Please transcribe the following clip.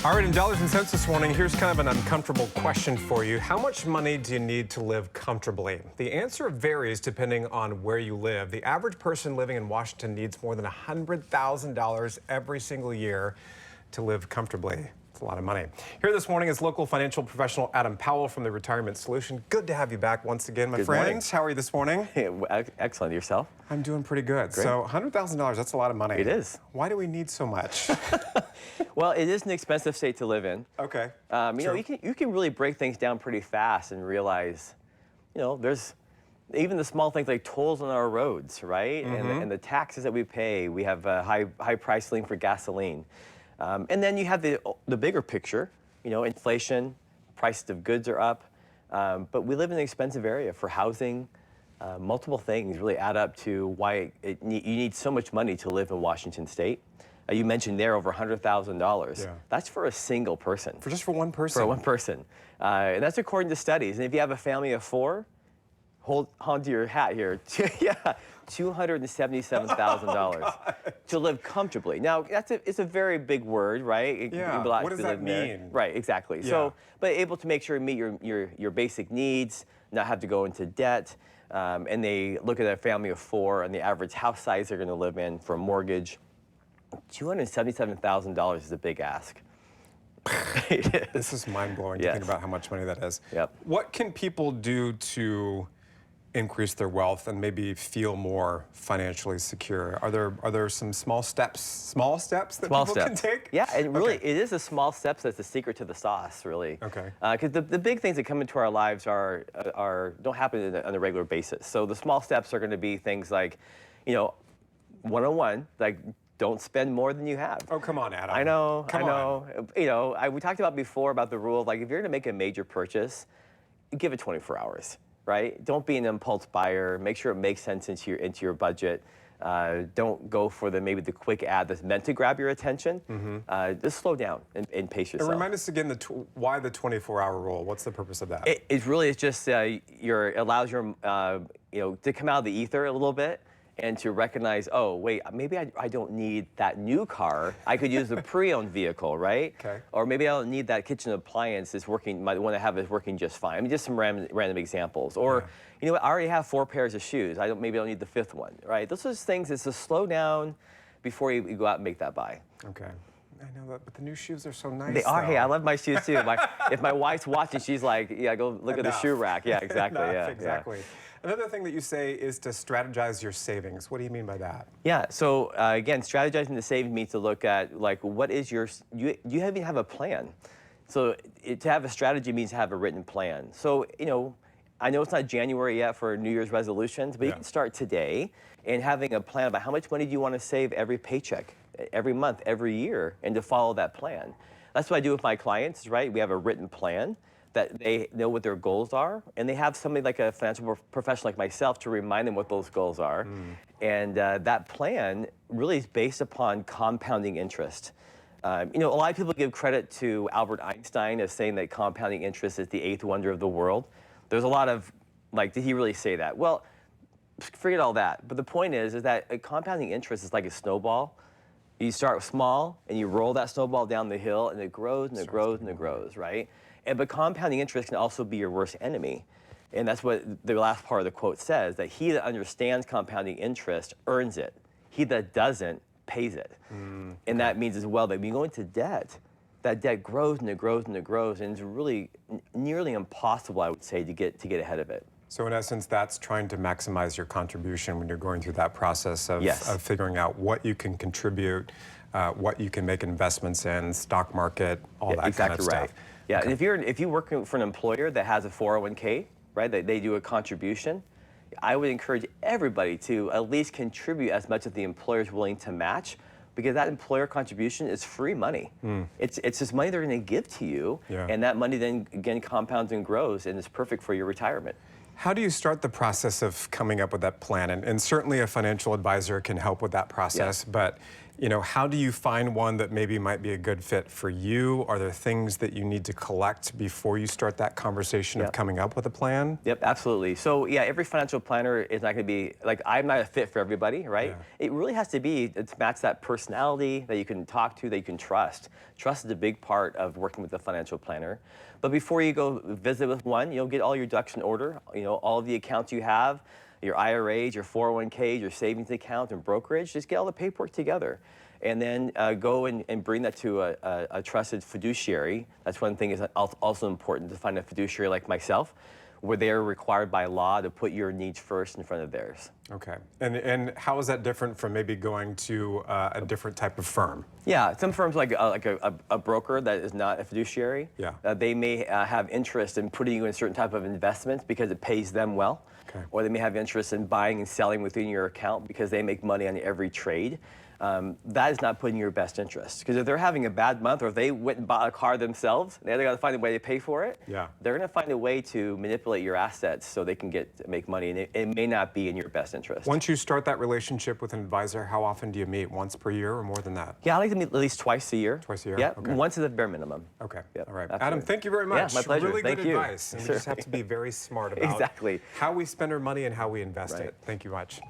All right, in dollars and cents this morning, here's kind of an uncomfortable question for you. How much money do you need to live comfortably? The answer varies depending on where you live. The average person living in Washington needs more than $100,000 every single year to live comfortably. It's a lot of money. Here this morning is local financial professional Adam Powell from the Retirement Solution. Good to have you back once again, my friends. How are you this morning? Excellent. Yourself? I'm doing pretty good. Great. So $100,000, that's a lot of money. It is. Why do we need so much? Well, it is an expensive state to live in. Okay. You know, you can really break things down pretty fast and realize, you know, there's even the small things like tolls on our roads, right? And the taxes that we pay. We have a high price ceiling for gasoline. And then you have the bigger picture, you know, inflation, prices of goods are up. But we live in an expensive area for housing. Multiple things really add up to why you need so much money to live in Washington State. You mentioned there over $100,000. Yeah. That's for a single person. Just for one person? For one person. And that's according to studies. And if you have a family of four, hold onto your hat here. Yeah, $277,000 to live comfortably. Now, it's a very big word, right? Yeah, what does that mean? Right, exactly. Yeah. So, but able to make sure you meet your basic needs, not have to go into debt. And they look at a family of four and the average house size they're going to live in for a mortgage. $277,000 is a big ask. It is. This is mind-blowing to think about how much money that is. Yep. What can people do to increase their wealth and maybe feel more financially secure? Are there some small steps that people can take? Yeah, and really, it is the small steps that's the secret to the sauce, really. Okay. Because the big things that come into our lives don't happen on a regular basis. So the small steps are going to be things like, you know, one-on-one, like don't spend more than you have. Oh, come on, Adam. I know. Come on. You know, we talked about before about the rule of like if you're going to make a major purchase, give it 24 hours. Right? Don't be an impulse buyer. Make sure it makes sense into your budget. Don't go for maybe the quick ad that's meant to grab your attention. Just slow down and pace yourself. And remind us again why the 24-hour rule. What's the purpose of that? It just allows your you know, to come out of the ether a little bit and to recognize, oh wait, maybe I don't need that new car. I could use the pre-owned vehicle, right? Okay. Or maybe I don't need that kitchen appliance that's working. The one I have is working just fine. I mean, just some random examples. Or, you know what? I already have 4 pairs of shoes. Maybe I don't need the 5th one, right? Those are just things that's to slow down before you go out and make that buy. Okay. I know that, but the new shoes are so nice. They are. Though. Hey, I love my shoes too. If my wife's watching, she's like, yeah, go look at the shoe rack. Yeah, exactly. Enough, yeah, exactly. Another thing that you say is to strategize your savings. What do you mean by that? Yeah. So again, strategizing the savings means to look at like what is you even have a plan. So to have a strategy means to have a written plan. So you know, I know it's not January yet for New Year's resolutions, but you can start today and having a plan about how much money do you want to save every paycheck, every month, every year, and to follow that plan. That's what I do with my clients, right? We have a written plan that they know what their goals are, and they have somebody like a financial professional like myself to remind them what those goals are. And that plan really is based upon compounding interest. You know, a lot of people give credit to Albert Einstein as saying that compounding interest is the 8th wonder of the world. There's a lot of, like, did he really say that? Well, forget all that. But the point is that a compounding interest is like a snowball. You start small, and you roll that snowball down the hill, and it grows, and it grows, and it grows, right? But compounding interest can also be your worst enemy. And that's what the last part of the quote says, that he that understands compounding interest earns it. He that doesn't pays it. And that means as well that when you go into debt, that debt grows and it grows and it grows, and it's really nearly impossible, I would say, to get ahead of it. So in essence, that's trying to maximize your contribution when you're going through that process of figuring out what you can contribute, what you can make investments in, stock market, all that kind of stuff. Yeah, and if you work for an employer that has a 401k, right, that they do a contribution, I would encourage everybody to at least contribute as much as the employer is willing to match, because that employer contribution is free money. It's just money they're going to give to you, and that money then again compounds and grows, and it's perfect for your retirement. How do you start the process of coming up with that plan? And certainly a financial advisor can help with that process, but how do you find one that maybe might be a good fit for you? Are there things that you need to collect before you start that conversation of coming up with a plan? Yep, absolutely. So yeah, every financial planner is not going to be, like, I'm not a fit for everybody, right? Yeah. It really has to be to match that personality that you can talk to, that you can trust. Trust is a big part of working with a financial planner. But before you go visit with one, get all your ducks in order, all of the accounts you have, your IRAs, your 401ks, your savings account, and brokerage. Just get all the paperwork together. And then go and bring that to a trusted fiduciary. That's one thing is also important, to find a fiduciary like myself, where they're required by law to put your needs first in front of theirs. Okay. And how is that different from maybe going to a different type of firm? Yeah, some firms like a broker that is not a fiduciary, they may have interest in putting you in certain type of investments because it pays them well. Okay. Or they may have interest in buying and selling within your account because they make money on every trade. That is not putting your best interest. Because if they're having a bad month, or if they went and bought a car themselves, they got to find a way to pay for it. Yeah. They're going to find a way to manipulate your assets so they can make money, and it may not be in your best interest. Once you start that relationship with an advisor, how often do you meet? Once per year or more than that? Yeah, I like to meet at least twice a year. Twice a year? Yeah, Okay. once is the bare minimum. Okay. Yep, All right. absolutely. Adam, thank you very much. Yeah, my pleasure. Really Thank good you. advice. And we just have to be very smart about Exactly. how we spend our money and how we invest Right. it. Thank you much.